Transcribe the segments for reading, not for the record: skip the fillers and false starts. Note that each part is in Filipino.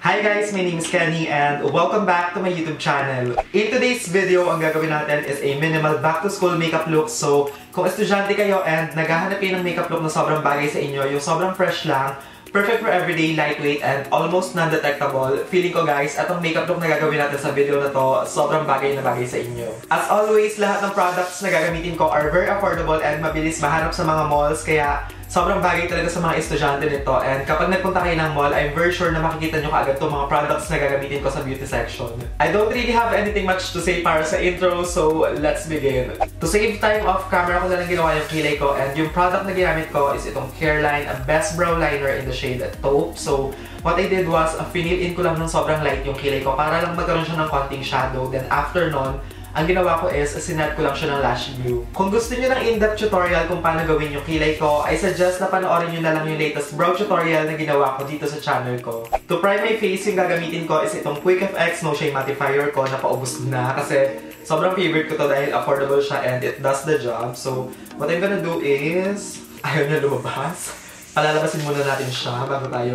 Hi guys, my name is Kenny and welcome back to my YouTube channel. In today's video, ang gagawin natin is a minimal back-to-school makeup look. So, kung estudyante kayo and naghahanap kayo ng makeup look na sobrang bagay sa inyo, yung sobrang fresh lang, perfect for everyday, lightweight, and almost non-detectable, feeling ko guys, atong makeup look na gagawin natin sa video na to, sobrang bagay na bagay sa inyo. As always, lahat ng products na gagamitin ko are very affordable and mabilis mahanap sa mga malls, kaya sobrang bagay talaga sa mga estudyante nito. And kapag nagpunta kayo ng mall, I'm very sure na makikita nyo kaagad itong mga products na gagamitin ko sa beauty section. I don't really have anything much to say para sa intro, so let's begin. To save time off camera ko na lang ginawa yung kilay ko, and yung product na ginamit ko is itong Careline, a best brow liner in the shade Taupe. So what I did was, fill in ko lang ng sobrang light yung kilay ko para lang magkaroon siya ng konting shadow. Then after nun, ang ginawa ko is, sinet ko lang siya ng lash glue. Kung gusto niyo ng in-depth tutorial kung paano gawin yung kilay ko, I suggest na panoorin niyo na lang yung latest brow tutorial na ginawa ko dito sa channel ko. To prime my face, yung gagamitin ko is itong FX No Shine Mattifier ko na paubos na kasi sobrang favorite ko to dahil affordable siya and it does the job. So, what I'm gonna do is, ayaw niya lumabas. Palalabasin muna natin siya bago tayo...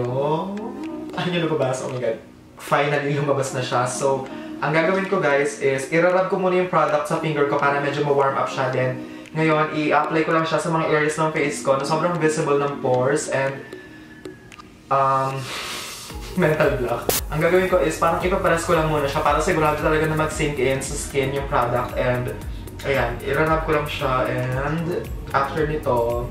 Ayaw niya lumabas, oh my god. Finally, lumabas na siya. So, ang gagawin ko guys is, irarub ko muna yung product sa finger ko para medyo ma-warm up siya. Then, ngayon, i-apply ko lang siya sa mga areas ng face ko na sobrang visible ng pores and mental block. Ang gagawin ko is, parang ipaparas ko lang muna siya para sigurado talaga na mag-sink in sa skin yung product. And, ayan, irarub ko lang siya and after nito,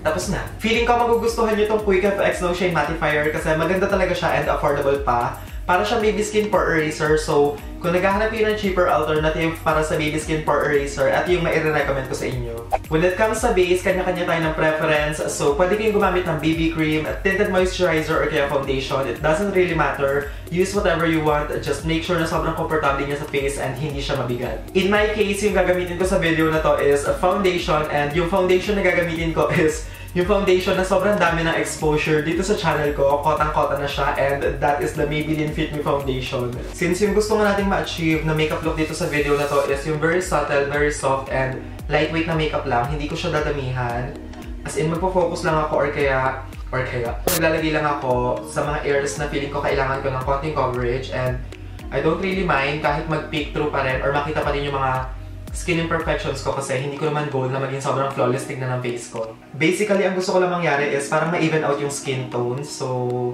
tapos na. Feeling ko magugustuhan nyo itong FX No Shine Mattifier kasi maganda talaga siya and affordable pa. Para siya baby skin pore eraser, so kung naghahanap yun ng cheaper alternative para sa baby skin pore eraser, at yung mai-recommend ko sa inyo. When it comes sa base, kanya-kanya tayo ng preference, so pwede kayong gumamit ng BB cream, tinted moisturizer, or kaya foundation. It doesn't really matter. Use whatever you want, just make sure na sobrang komportable niya sa face and hindi siya mabigat. In my case, yung gagamitin ko sa video na to is a foundation, and yung foundation na gagamitin ko is yung foundation na sobrang dami ng exposure dito sa channel ko, kotang-kota na siya, and that is the Maybelline Fit Me Foundation. Since yung gusto nga nating ma-achieve na makeup look dito sa video na to is yung very subtle, very soft, and lightweight na makeup lang, hindi ko siya dadamihan. As in, magpo-focus lang ako or kaya maglalagay lang ako sa mga areas na feeling ko kailangan ko ng konting coverage, and I don't really mind kahit mag-peek through pa rin or makita pa rin yung mga skin imperfections ko kasi hindi ko naman goal na maging sobrang flawless tignan ng face ko. Basically, ang gusto ko lang mangyari is parang ma-even out yung skin tone. So,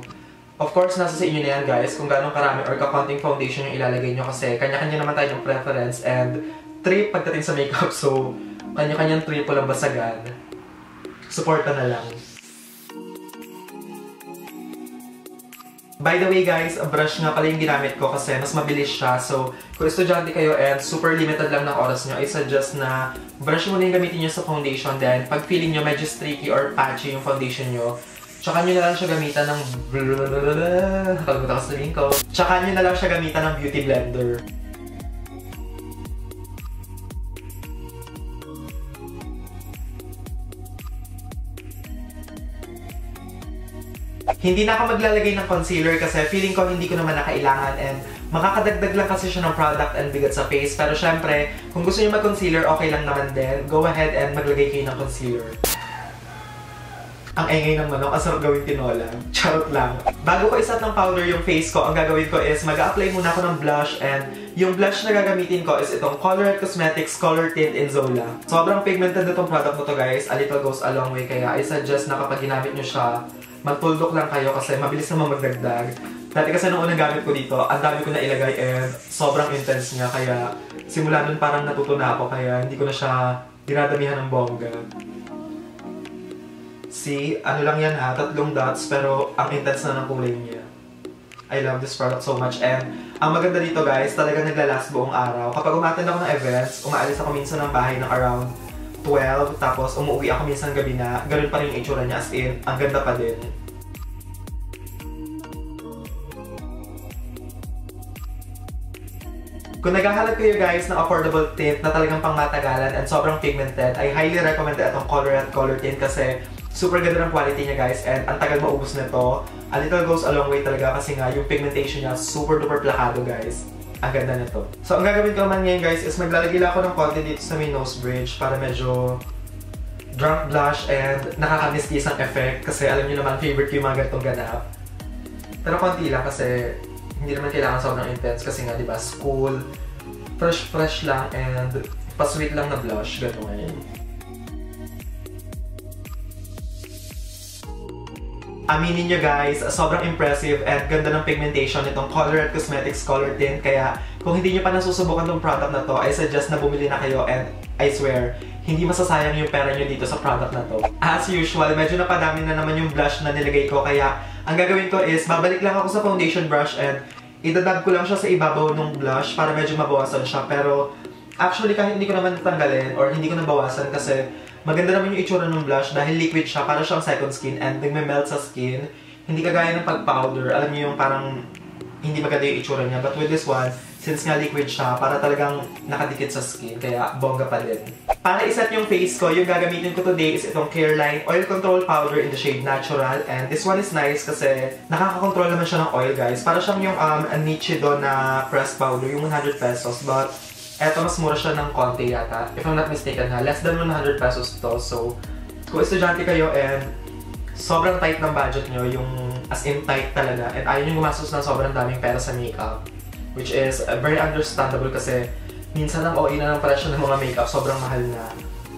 of course, nasa sa inyo na yan guys kung gano'ng karami or kakonting foundation yung ilalagay nyo kasi kanya-kanya naman tayo ng preference and trip pagdating sa makeup. So, kanya-kanyang trip walang basagan. Supporta na lang. By the way guys, a brush nga pala yung ginamit ko kasi mas mabilis siya. So, kung estudyante kayo and super limited lang ng oras nyo, I suggest na brush muna yung gamitin nyo sa foundation. Then, pag feeling nyo medyo streaky or patchy yung foundation nyo, tsaka nyo na lang siya gamitan ng tsaka nyo na lang siya gamitan ng beauty blender. Hindi na ako maglalagay ng concealer kasi feeling ko hindi ko naman na kailangan and makakadagdag lang kasi siya ng product and bigat sa face. Pero syempre, kung gusto niyo mag-concealer, okay lang naman din. Go ahead and maglagay kayo ng concealer. Ang engay ng manok, ang sarap gawing tinola. Charot lang. Bago ko isat ng powder yung face ko, ang gagawin ko is mag-a-apply muna ako ng blush, and yung blush na gagamitin ko is itong Colourette Cosmetics Colourtint in Zola. Sobrang pigmented na itong product mo to guys. A little goes a long way, kaya I suggest na kapag ginamit nyo siya, mag-tuldok lang kayo kasi mabilis naman magdagdag. Dati kasi nung unang gamit ko dito, ang dami ko na ilagay and sobrang intense niya. Kaya simula nun parang natuto na ako kaya hindi ko na siya dinadamihan ng bongga. See, ano lang yan ha, 3 dots pero ang intense na ng kulay niya. I love this product so much and ang maganda dito guys, talaga naglalast buong araw. Kapag umattend ako ng events, umaalis ako minsan ng bahay ng around 12, tapos umuwi ako minsan gabi na, ganun pa rin yung itsura niya, as in, ang ganda pa din. Kung naghahanap kayo guys ng affordable tint na talagang pangmatagalan and sobrang pigmented, I highly recommend itong Colourette Colourtint kasi super ganda ng quality niya guys and ang tagal maubos nito. A little goes a long way talaga kasi nga yung pigmentation niya super duper plakado guys. Ang ganda nito. So, ang gagawin ko naman ngayon guys is maglalagay lang ako ng konti dito sa may nose bridge para medyo drunk blush and nakakamistis ang effect kasi alam niyo naman favorite ko yung mga ganitong ganap. Pero konti lang kasi hindi naman kailangan sobrang intense kasi nga, di ba, school, fresh lang, and pa-sweet lang na blush, gano'n. Aminin nyo guys, sobrang impressive and ganda ng pigmentation nitong Colourette Cosmetics Colourtint. Kaya kung hindi nyo pa nasusubukan tong product na to, I suggest na bumili na kayo and I swear, hindi masasayang yung pera nyo dito sa product na to. As usual, medyo napadami na naman yung blush na nilagay ko. Kaya ang gagawin ko is, babalik lang ako sa foundation brush and idadab ko lang siya sa ibabaw ng blush para medyo mabawasan siya. Pero actually kahit hindi ko naman natanggalin or hindi ko nabawasan kasi maganda naman yung itsura ng blush dahil liquid siya, para siyang second skin and nagme-melt sa skin. Hindi kagaya ng pag-powder, alam niyo yung parang hindi maganda yung itsura niya. But with this one, since nga liquid siya, para talagang nakadikit sa skin, kaya bongga pa din. Para iset yung face ko, yung gagamitin ko today is itong Careline Oil Control Powder in the shade Natural. And this one is nice kasi nakaka-control naman siya ng oil guys. Para siyang yung Nichido na pressed powder, yung 100 pesos. But eto, mas mura siya ng konti yata. If I'm not mistaken ha, less than 100 pesos to. So, kung estudyante kayo and sobrang tight ng budget nyo, yung as in tight talaga, and ayaw nyo gumastos ng sobrang daming pera sa makeup, which is very understandable kasi minsan ang OA na ng presyo ng mga makeup, sobrang mahal na.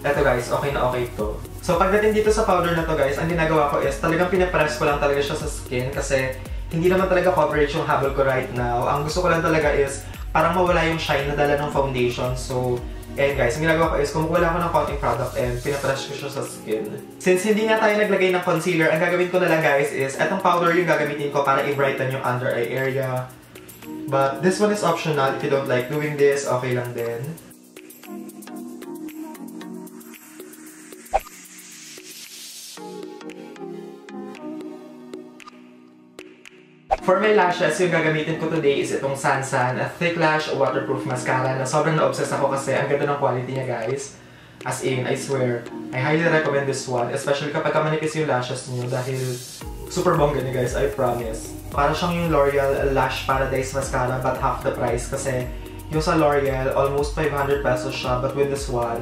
Eto guys, okay na okay to. So, pagdating dito sa powder na to guys, ang ginagawa ko is talagang pinapress ko lang talaga siya sa skin kasi hindi naman talaga coverage yung habol ko right now. Ang gusto ko lang talaga is parang mawala yung shine na dala ng foundation. So, ayan guys, ang ginagawa ko is kumukuha lang ako ng konting product and pinapress ko siya sa skin. Since hindi nga tayo naglagay ng concealer, ang gagawin ko na lang guys is etong powder yung gagamitin ko para i-brighten yung under eye area. But this one is optional. If you don't like doing this, okay lang din. For my lashes, yung gagamitin ko today is itong SanSan, a thick lash waterproof mascara na sobrang na-obsess ako kasi ang ganda ng quality niya guys. As in, I swear, I highly recommend this one, especially kapag manipis yung lashes niyo dahil super bongga niya guys, I promise. Para siyang yung L'Oreal Lash Paradise Mascara but half the price kasi yung sa L'Oreal, almost 500 pesos siya, but with this one,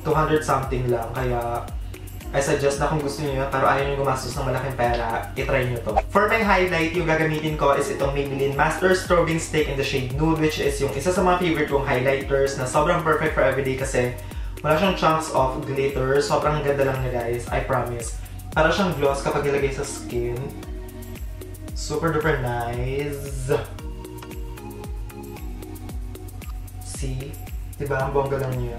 200 something lang, kaya I suggest na kung gusto niyo pero ayaw niyo gumastos ng malaking pera, itry niyo to. For my highlight, yung gagamitin ko is itong Maybelline Master Strobing Stick in the shade Nude, which is yung isa sa mga favorite kong highlighters na sobrang perfect for everyday kasi wala siyang chunks of glitter. Sobrang ganda lang niya guys, I promise. Para siyang gloss kapag nilagay sa skin. Super duper nice. See? Diba? Ang bongga lang niya.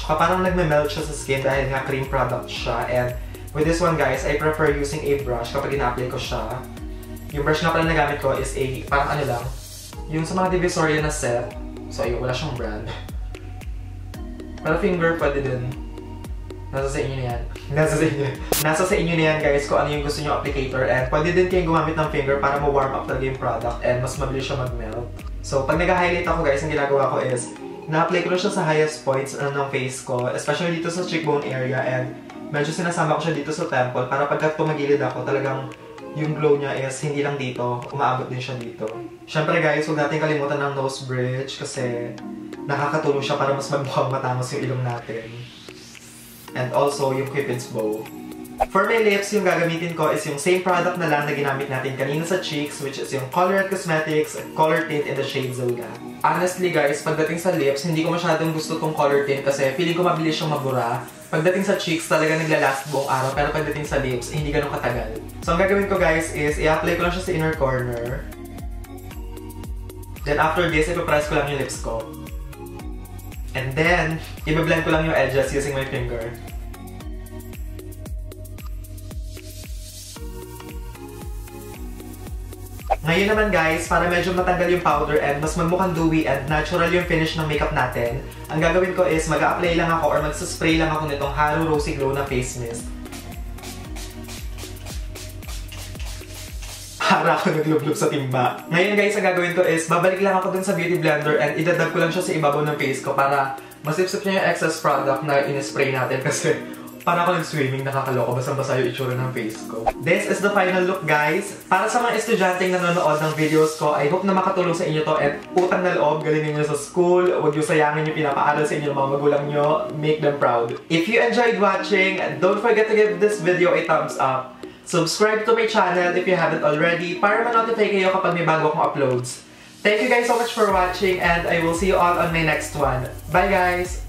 Tsaka parang nagme-melt siya sa skin dahil nga cream product siya. And with this one guys, I prefer using a brush kapag ina-apply ko siya. Yung brush nga pala na gamit ko is a, parang ano lang, yung sa mga Divisoria na set. So ayun, wala siyang brand. Pero finger pwede din. Nasa sa inyo na yan. Nasa sa inyo na yan guys kung ano yung gusto nyo applicator. And pwede din kayong gumamit ng finger para ma-warm up talaga yung product and mas mabilis siya mag-melt. So pag nag-highlight ako guys, ang ginagawa ko is na-apply ko na siya sa highest points ng face ko, especially dito sa cheekbone area, and medyo sinasama ko siya dito sa temple para pagka tumagilid ako, talagang yung glow niya is hindi lang dito, umaabot din siya dito. Siyempre guys, huwag natin kalimutan ng nose bridge kasi nakakatulong siya para mas magmukhang matangos yung ilong natin. And also yung Cupid's bow. For my lips, yung gagamitin ko is yung same product na lang na ginamit natin kanina sa cheeks, which is yung Colourette Cosmetics Colourtint in the shade Zola. Honestly guys, pagdating sa lips, hindi ko masyadong gusto tong Colourtint kasi feeling ko mabilis siyang mabura. Pagdating sa cheeks, talaga naglalast buong araw, pero pagdating sa lips, hindi ganun katagal. So ang gagawin ko guys is i-apply ko lang siya sa inner corner. Then after this, ipapress ko lang yung lips ko. And then, i-blend ko lang yung edges using my finger. Ngayon naman guys, para medyo matanggal yung powder and mas magmukhang dewy and natural yung finish ng makeup natin, ang gagawin ko is mag-a-apply lang ako or mag-spray lang ako nitong Haru Rosy Glow na face mist. Para ako naglublob sa timba. Ngayon guys, ang gagawin ko is babalik lang ako dun sa beauty blender and idadab ko lang siya sa ibabaw ng face ko para masipsip niya yung excess product na in-spray natin kasi para ako nag-swimming, nakakaloka, basang-basa yung itsura ng face ko. This is the final look, guys. Para sa mga estudyanteng nanonood ng videos ko, I hope na makatulong sa inyo to at utang na loob, galingin nyo sa school, huwag nyo sayangin yung pinapaaral sa inyo ng mga magulang nyo, make them proud. If you enjoyed watching, don't forget to give this video a thumbs up. Subscribe to my channel if you haven't already para ma-notify kayo kapag may bago akong uploads. Thank you guys so much for watching and I will see you all on my next one. Bye guys!